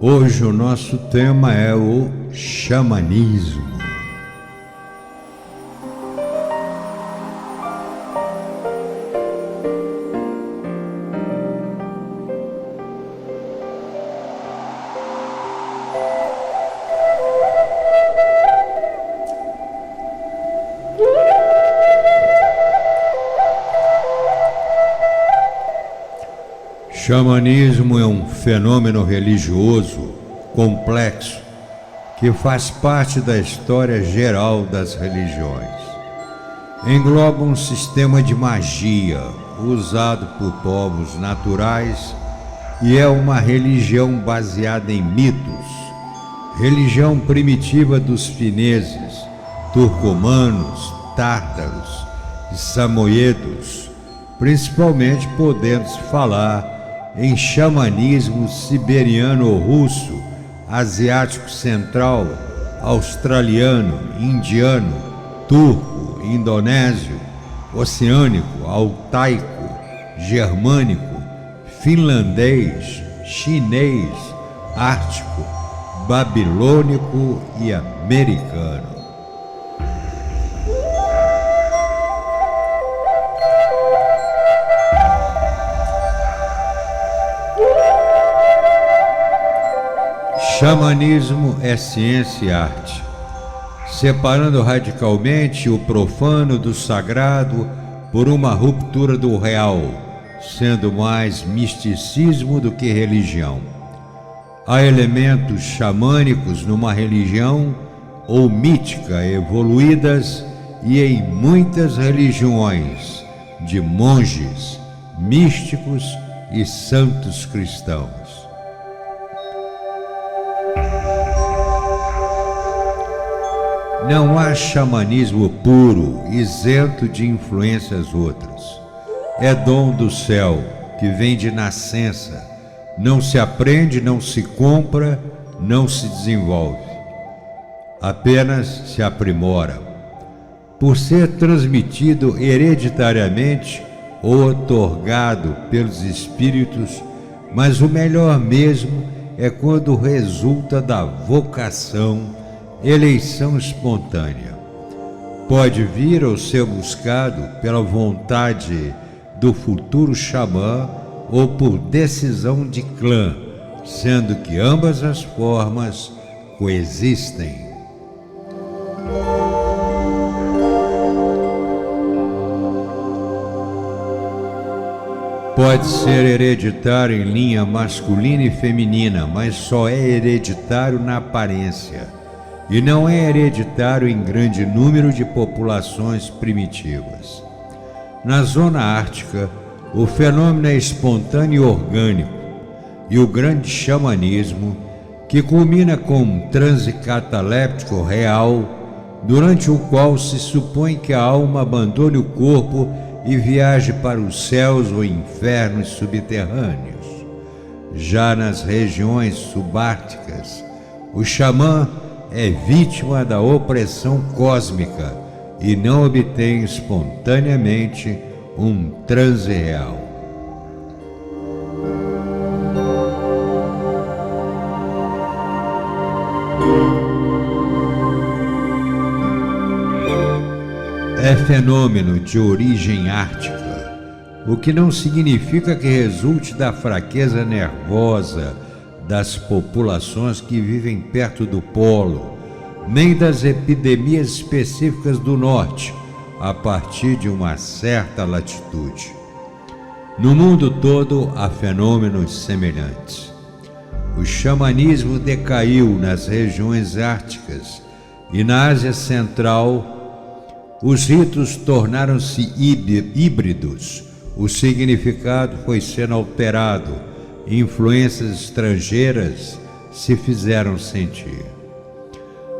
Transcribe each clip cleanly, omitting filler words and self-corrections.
Hoje o nosso tema é o xamanismo. Xamanismo é um fenômeno religioso complexo que faz parte da história geral das religiões. Engloba um sistema de magia usado por povos naturais e é uma religião baseada em mitos, religião primitiva dos fineses, turcomanos, tártaros e samoiedos, principalmente podendo-se falar em xamanismo siberiano-russo, asiático central, australiano, indiano, turco, indonésio, oceânico, altaico, germânico, finlandês, chinês, ártico, babilônico e americano. Xamanismo é ciência e arte, separando radicalmente o profano do sagrado por uma ruptura do real, sendo mais misticismo do que religião. Há elementos xamânicos numa religião ou mítica evoluídas e em muitas religiões, de monges, místicos e santos cristãos. Não há xamanismo puro, isento de influências outras. É dom do céu, que vem de nascença. Não se aprende, não se compra, não se desenvolve. Apenas se aprimora. Por ser transmitido hereditariamente ou otorgado pelos espíritos, mas o melhor mesmo é quando resulta da vocação, eleição espontânea. Pode vir ou ser buscado pela vontade do futuro xamã ou por decisão de clã, sendo que ambas as formas coexistem. Pode ser hereditário em linha masculina e feminina, mas só é hereditário na aparência. E não é hereditário em grande número de populações primitivas. Na zona ártica, o fenômeno é espontâneo e orgânico, e o grande xamanismo, que culmina com um transe cataléptico real, durante o qual se supõe que a alma abandone o corpo e viaje para os céus ou infernos subterrâneos. Já nas regiões subárticas, o xamã é vítima da opressão cósmica e não obtém espontaneamente um transe real. É fenômeno de origem ártica, o que não significa que resulte da fraqueza nervosa das populações que vivem perto do polo, nem das epidemias específicas do norte, a partir de uma certa latitude. No mundo todo há fenômenos semelhantes. O xamanismo decaiu nas regiões árticas e na Ásia Central os ritos tornaram-se híbridos, o significado foi sendo alterado, influências estrangeiras se fizeram sentir.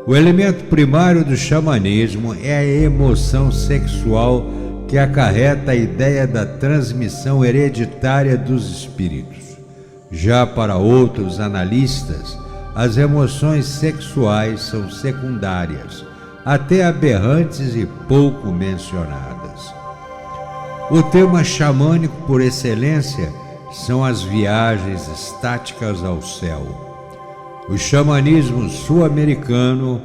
O elemento primário do xamanismo é a emoção sexual que acarreta a ideia da transmissão hereditária dos espíritos. Já para outros analistas, as emoções sexuais são secundárias, até aberrantes e pouco mencionadas. O tema xamânico por excelência são as viagens estáticas ao céu. O xamanismo sul-americano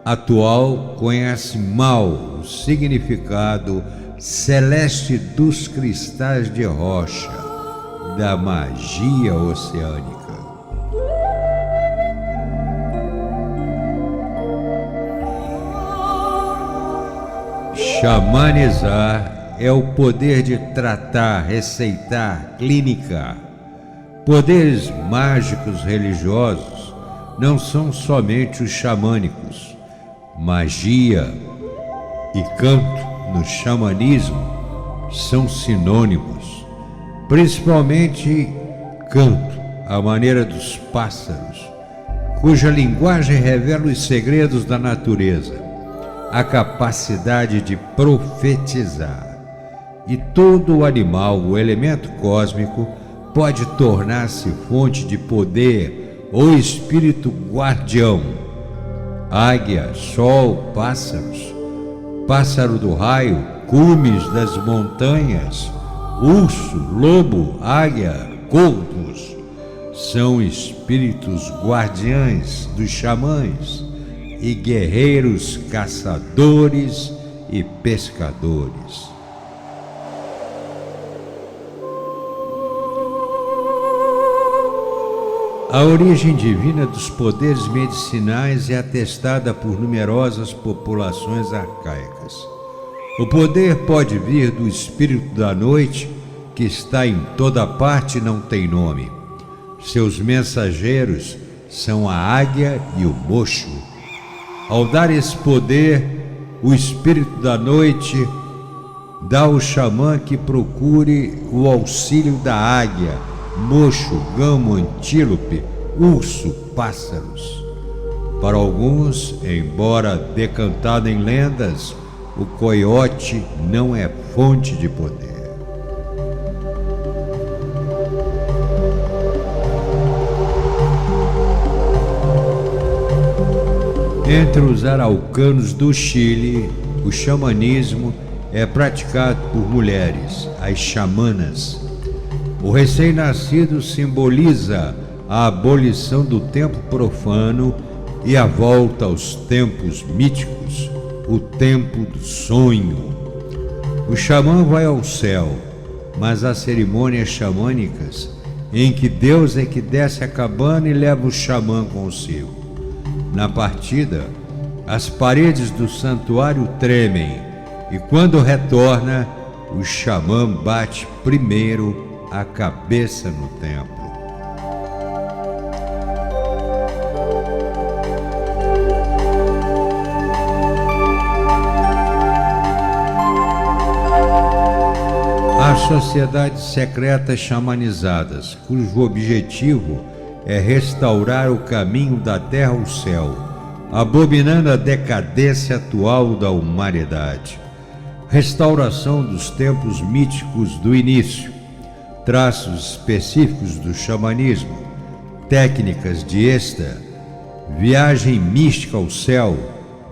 atual conhece mal o significado celeste dos cristais de rocha, da magia oceânica. Xamanizar é o poder de tratar, receitar, clinicar. Poderes mágicos religiosos não são somente os xamânicos. Magia e canto no xamanismo são sinônimos, principalmente canto, à maneira dos pássaros, cuja linguagem revela os segredos da natureza, a capacidade de profetizar. E todo animal, o elemento cósmico, pode tornar-se fonte de poder ou espírito guardião. Águia, sol, pássaros, pássaro do raio, cumes das montanhas, urso, lobo, águia, corvos, são espíritos guardiães dos xamãs e guerreiros caçadores e pescadores. A origem divina dos poderes medicinais é atestada por numerosas populações arcaicas. O poder pode vir do espírito da noite, que está em toda parte e não tem nome. Seus mensageiros são a águia e o mocho. Ao dar esse poder, o espírito da noite dá ao xamã que procure o auxílio da águia, mocho, gamo, antílope, urso, pássaros. Para alguns, embora decantado em lendas, o coiote não é fonte de poder. Entre os araucanos do Chile, o xamanismo é praticado por mulheres, as xamanas. O recém-nascido simboliza a abolição do tempo profano e a volta aos tempos míticos, o tempo do sonho. O xamã vai ao céu, mas há cerimônias xamânicas em que Deus é que desce a cabana e leva o xamã consigo. Na partida, as paredes do santuário tremem e quando retorna, o xamã bate primeiro a cabeça no templo. Há sociedades secretas xamanizadas, cujo objetivo é restaurar o caminho da terra ao céu, abominando a decadência atual da humanidade. Restauração dos tempos míticos do início, traços específicos do xamanismo, técnicas de êxtase, viagem mística ao céu,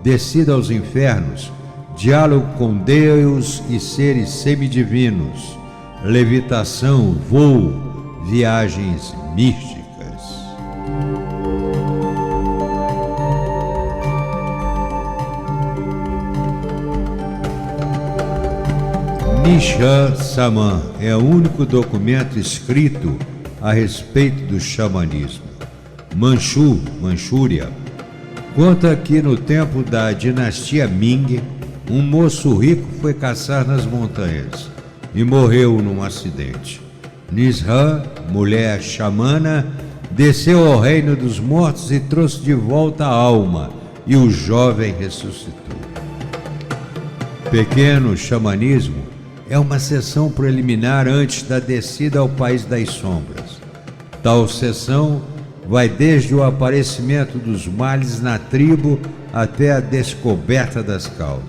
descida aos infernos, diálogo com Deus e seres semidivinos, levitação, voo, viagens místicas. Nishan Saman é o único documento escrito a respeito do xamanismo. Manchúria, conta que no tempo da dinastia Ming, um moço rico foi caçar nas montanhas e morreu num acidente. Nishan, mulher xamana, desceu ao reino dos mortos e trouxe de volta a alma, e o jovem ressuscitou. Pequeno xamanismo é uma sessão preliminar antes da descida ao país das sombras. Tal sessão vai desde o aparecimento dos males na tribo até a descoberta das causas.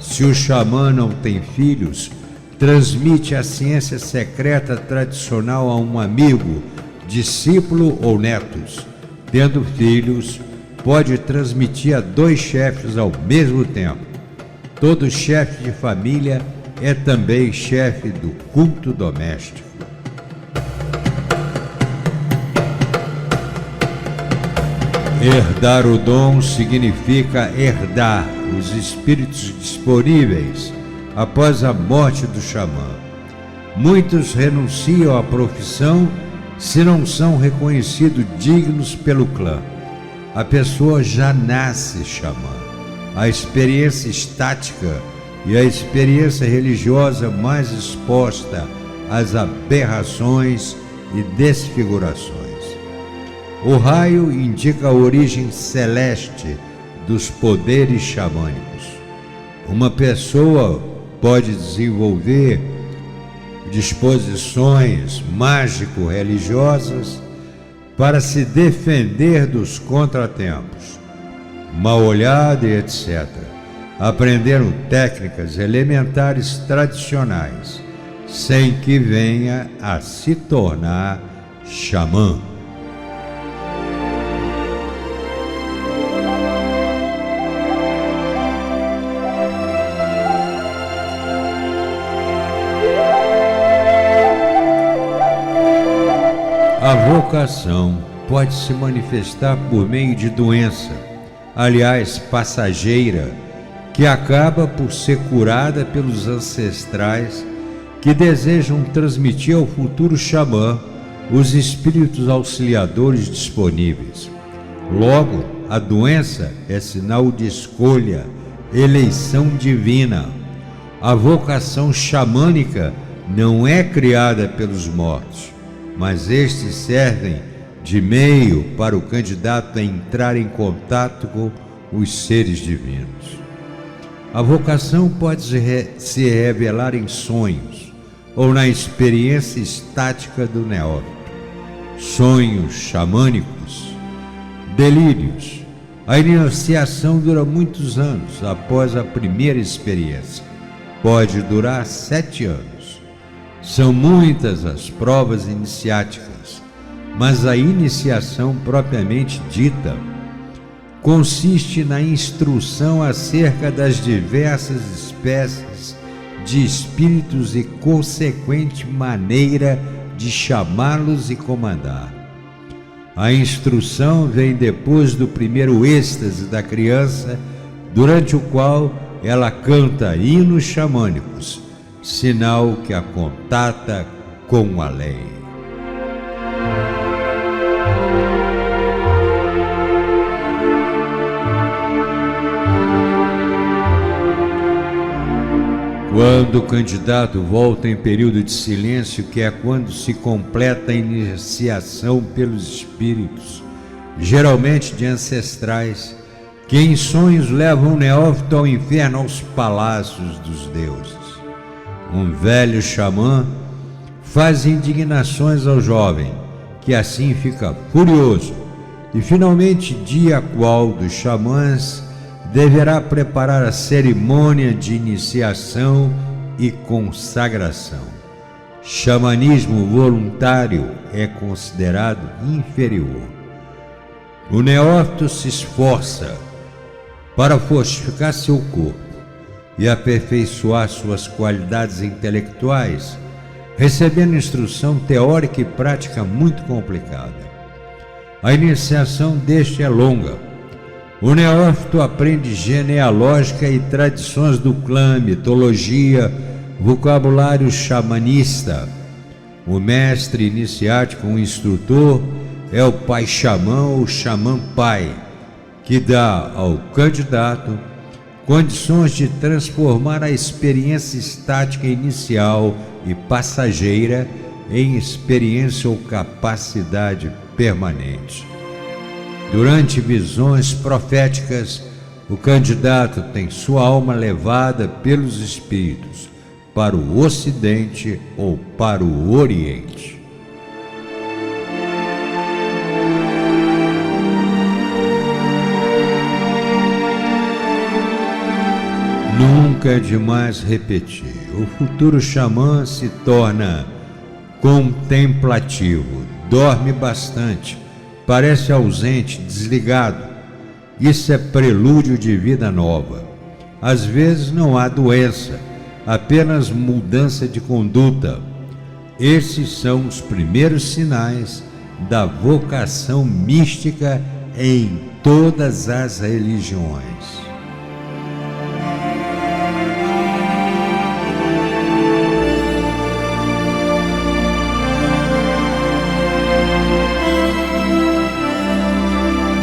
Se o xamã não tem filhos, transmite a ciência secreta tradicional a um amigo, discípulo ou netos. Tendo filhos, pode transmitir a 2 chefes ao mesmo tempo. Todo chefe de família é também chefe do culto doméstico. Herdar o dom significa herdar os espíritos disponíveis após a morte do xamã. Muitos renunciam à profissão se não são reconhecidos dignos pelo clã. A pessoa já nasce xamã. A experiência estática e a experiência religiosa mais exposta às aberrações e desfigurações. O raio indica a origem celeste dos poderes xamânicos. Uma pessoa pode desenvolver disposições mágico-religiosas para se defender dos contratempos, mal olhada e etc. Aprenderam técnicas elementares tradicionais, sem que venha a se tornar xamã. A vocação pode se manifestar por meio de doença, aliás, passageira, que acaba por ser curada pelos ancestrais que desejam transmitir ao futuro xamã os espíritos auxiliadores disponíveis. Logo, a doença é sinal de escolha, eleição divina. A vocação xamânica não é criada pelos mortos, mas estes servem de meio para o candidato a entrar em contato com os seres divinos. A vocação pode se revelar em sonhos ou na experiência estática do neófito. Sonhos xamânicos, delírios. A iniciação dura muitos anos após a primeira experiência. Pode durar 7 anos. São muitas as provas iniciáticas, mas a iniciação propriamente dita consiste na instrução acerca das diversas espécies de espíritos e consequente maneira de chamá-los e comandar. A instrução vem depois do primeiro êxtase da criança, durante o qual ela canta hinos xamânicos, sinal que a contata com a lei. Quando o candidato volta em período de silêncio, que é quando se completa a iniciação pelos espíritos, geralmente de ancestrais, que em sonhos levam o neófito ao inferno, aos palácios dos deuses. Um velho xamã faz indignações ao jovem, que assim fica furioso, e finalmente dia qual dos xamãs deverá preparar a cerimônia de iniciação e consagração. Xamanismo voluntário é considerado inferior. O neófito se esforça para fortificar seu corpo e aperfeiçoar suas qualidades intelectuais, recebendo instrução teórica e prática muito complicada. A iniciação deste é longa. O neófito aprende genealógica e tradições do clã, mitologia, vocabulário xamanista. O mestre iniciático, um instrutor, é o pai xamã ou xamã pai, que dá ao candidato condições de transformar a experiência estática inicial e passageira em experiência ou capacidade permanente. Durante visões proféticas, o candidato tem sua alma levada pelos espíritos para o Ocidente ou para o Oriente. Nunca é demais repetir. O futuro xamã se torna contemplativo, dorme bastante, parece ausente, desligado. Isso é prelúdio de vida nova. Às vezes não há doença, apenas mudança de conduta. Esses são os primeiros sinais da vocação mística em todas as religiões.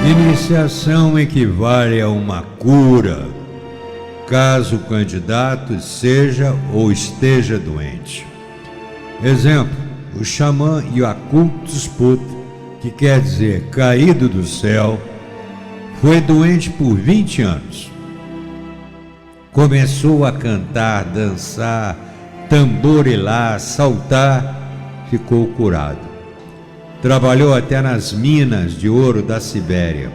Iniciação equivale a uma cura, caso o candidato seja ou esteja doente. Exemplo, o xamã Yakultsput, que quer dizer caído do céu, foi doente por 20 anos. Começou a cantar, dançar, tamborilar, saltar, ficou curado. Trabalhou até nas minas de ouro da Sibéria.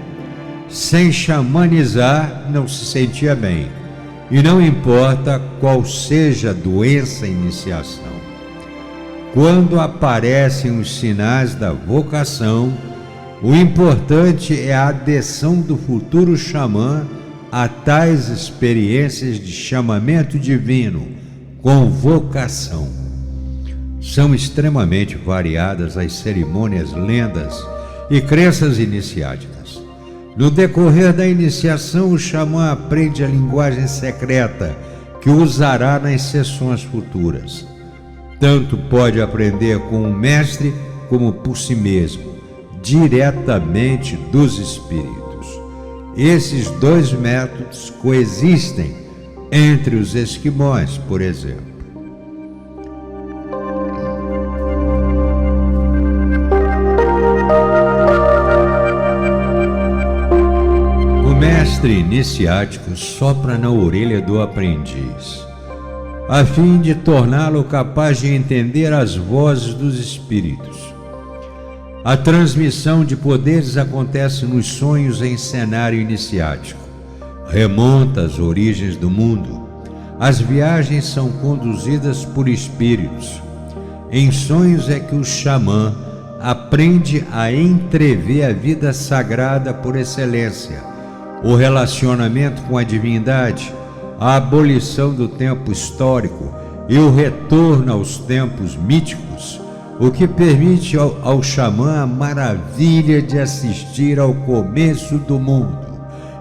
Sem xamanizar, não se sentia bem. E não importa qual seja a doença e iniciação. Quando aparecem os sinais da vocação, o importante é a adesão do futuro xamã a tais experiências de chamamento divino, com vocação. São extremamente variadas as cerimônias, lendas e crenças iniciáticas. No decorrer da iniciação, o xamã aprende a linguagem secreta que usará nas sessões futuras. Tanto pode aprender com o mestre como por si mesmo, diretamente dos espíritos. Esses dois métodos coexistem entre os esquimós, por exemplo. O mestre iniciático sopra na orelha do aprendiz, a fim de torná-lo capaz de entender as vozes dos espíritos. A transmissão de poderes acontece nos sonhos em cenário iniciático. Remonta às origens do mundo. As viagens são conduzidas por espíritos. Em sonhos é que o xamã aprende a entrever a vida sagrada por excelência, o relacionamento com a divindade, a abolição do tempo histórico e o retorno aos tempos míticos, o que permite ao xamã a maravilha de assistir ao começo do mundo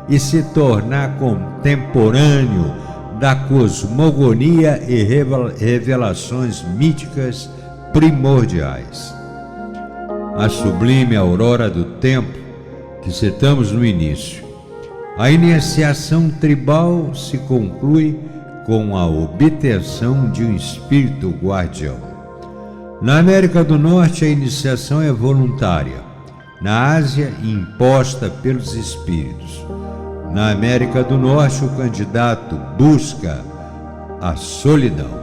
e se tornar contemporâneo da cosmogonia e revelações míticas primordiais. A sublime aurora do tempo que citamos no início. A iniciação tribal se conclui com a obtenção de um espírito guardião. Na América do Norte, a iniciação é voluntária. Na Ásia, imposta pelos espíritos. Na América do Norte, o candidato busca a solidão.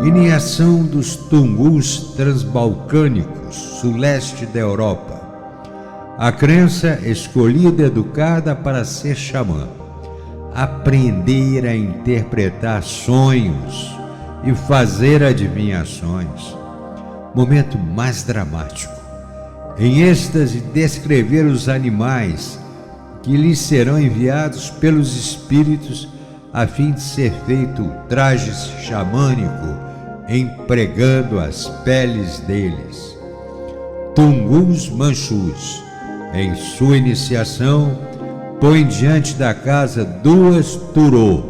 Iniciação dos tungus transbalcânicos, suleste da Europa. A crença escolhida educada para ser xamã. Aprender a interpretar sonhos e fazer adivinhações. Momento mais dramático. Em êxtase, descrever os animais que lhes serão enviados pelos espíritos a fim de ser feito o traje xamânico, empregando as peles deles. Tungus manchus, em sua iniciação, põe diante da casa 2 turô,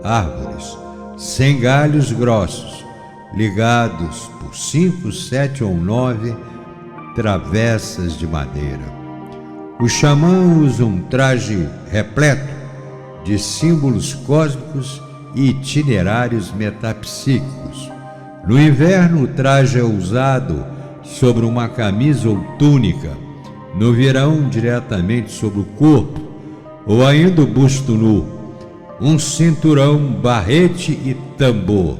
árvores, sem galhos grossos, ligados por 5, 7 ou 9 travessas de madeira. O xamã usa um traje repleto de símbolos cósmicos e itinerários metapsíquicos. No inverno, o traje é usado sobre uma camisa ou túnica, no verão, diretamente sobre o corpo, ou ainda o busto nu, um cinturão, barrete e tambor.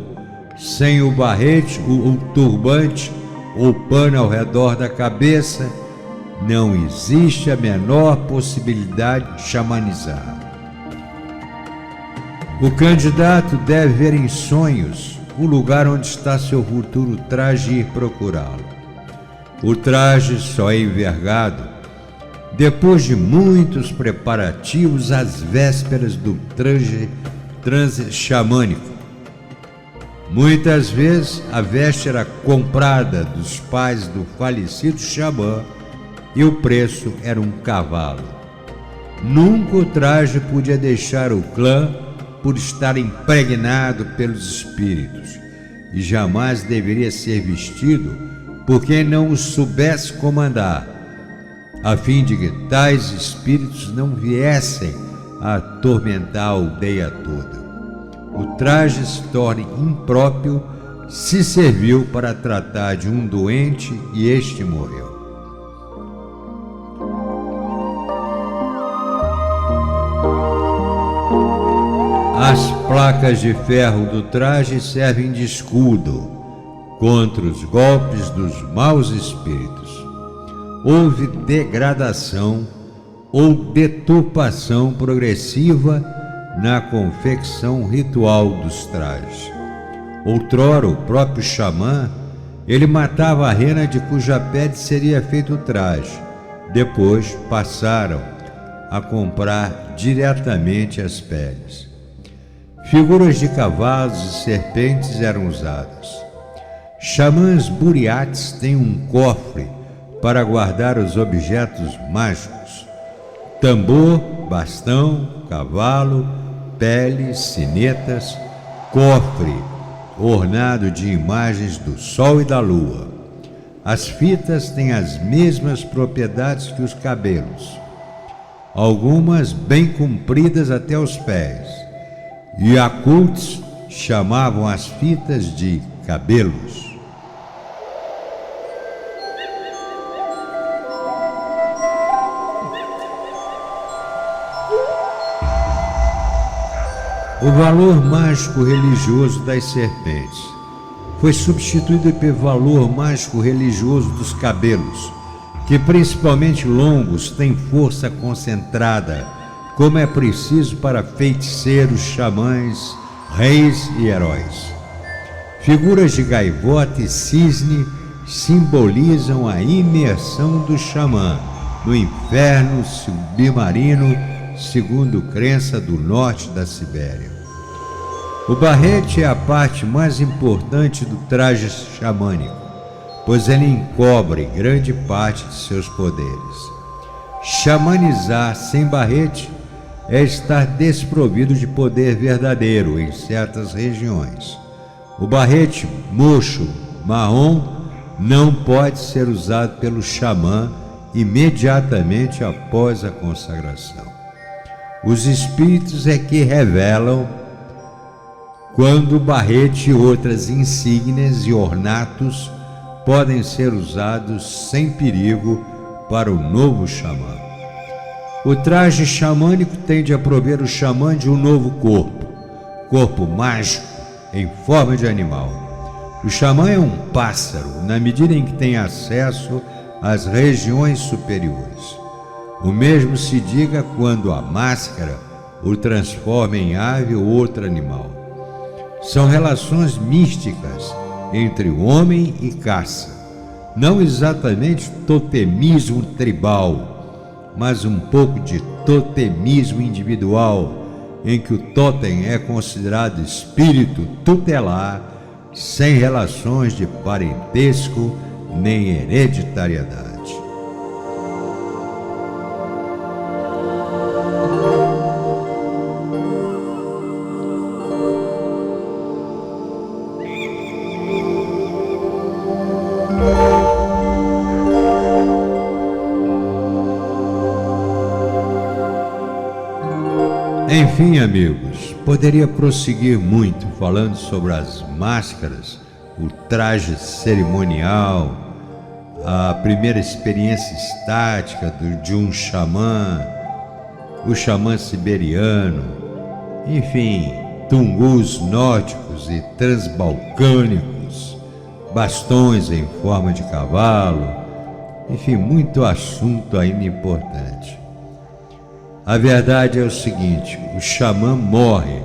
Sem o barrete, o turbante ou pano ao redor da cabeça, não existe a menor possibilidade de xamanizar. O candidato deve ver em sonhos o lugar onde está seu futuro traje e ir procurá-lo. O traje só é envergado depois de muitos preparativos às vésperas do transe xamânico. Muitas vezes a veste era comprada dos pais do falecido xamã e o preço era um cavalo. Nunca o traje podia deixar o clã por estar impregnado pelos espíritos, e jamais deveria ser vestido por quem não os soubesse comandar, a fim de que tais espíritos não viessem a atormentar a aldeia toda. O traje se torna impróprio se serviu para tratar de um doente e este morreu. As placas de ferro do traje servem de escudo contra os golpes dos maus espíritos. Houve degradação ou deturpação progressiva na confecção ritual dos trajes. Outrora, o próprio xamã, ele matava a rena de cuja pele seria feito o traje. Depois passaram a comprar diretamente as peles. Figuras de cavalos e serpentes eram usadas. Xamãs buriates têm um cofre para guardar os objetos mágicos: tambor, bastão, cavalo, pele, sinetas, cofre ornado de imagens do sol e da lua. As fitas têm as mesmas propriedades que os cabelos, algumas bem compridas até os pés. Yakuts chamavam as fitas de cabelos. O valor mágico religioso das serpentes foi substituído pelo valor mágico religioso dos cabelos, que, principalmente longos, têm força concentrada, como é preciso para feiticeiros, xamãs, reis e heróis. Figuras de gaivota e cisne simbolizam a imersão do xamã no inferno submarino, segundo crença do norte da Sibéria. O barrete é a parte mais importante do traje xamânico, pois ele encobre grande parte de seus poderes. Xamanizar sem barrete é estar desprovido de poder verdadeiro em certas regiões. O barrete mocho marrom não pode ser usado pelo xamã imediatamente após a consagração. Os espíritos é que revelam quando o barrete e outras insígnias e ornatos podem ser usados sem perigo para o novo xamã. O traje xamânico tende a prover o xamã de um novo corpo mágico em forma de animal. O xamã é um pássaro, na medida em que tem acesso às regiões superiores. O mesmo se diga quando a máscara o transforma em ave ou outro animal. São relações místicas entre o homem e caça, não exatamente totemismo tribal, mas um pouco de totemismo individual, em que o totem é considerado espírito tutelar, sem relações de parentesco nem hereditariedade. Enfim, amigos, poderia prosseguir muito falando sobre as máscaras, o traje cerimonial, a primeira experiência estática de um xamã, o xamã siberiano, enfim, tungus nórdicos e transbalcânicos, bastões em forma de cavalo, enfim, muito assunto ainda importante. A verdade é o seguinte: o xamã morre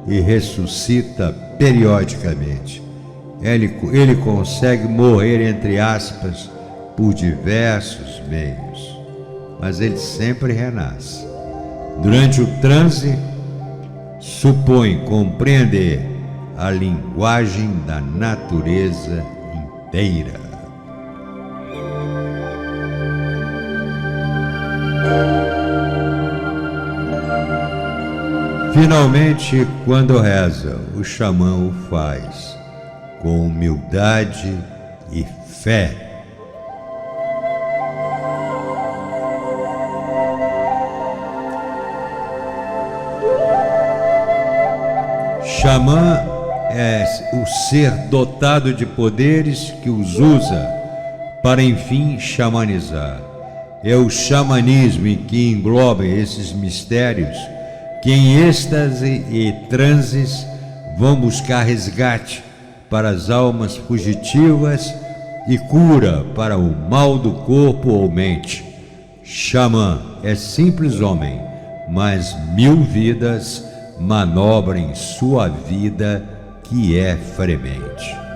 e ressuscita periodicamente. Ele consegue morrer, entre aspas, por diversos meios, mas ele sempre renasce. Durante o transe, supõe compreender a linguagem da natureza inteira. Finalmente, quando reza, o xamã o faz com humildade e fé. Xamã é o ser dotado de poderes que os usa para, enfim, xamanizar. É o xamanismo em que engloba esses mistérios que em êxtase e transes vão buscar resgate para as almas fugitivas e cura para o mal do corpo ou mente. Xamã é simples homem, mas 1000 vidas manobrem sua vida que é fremente.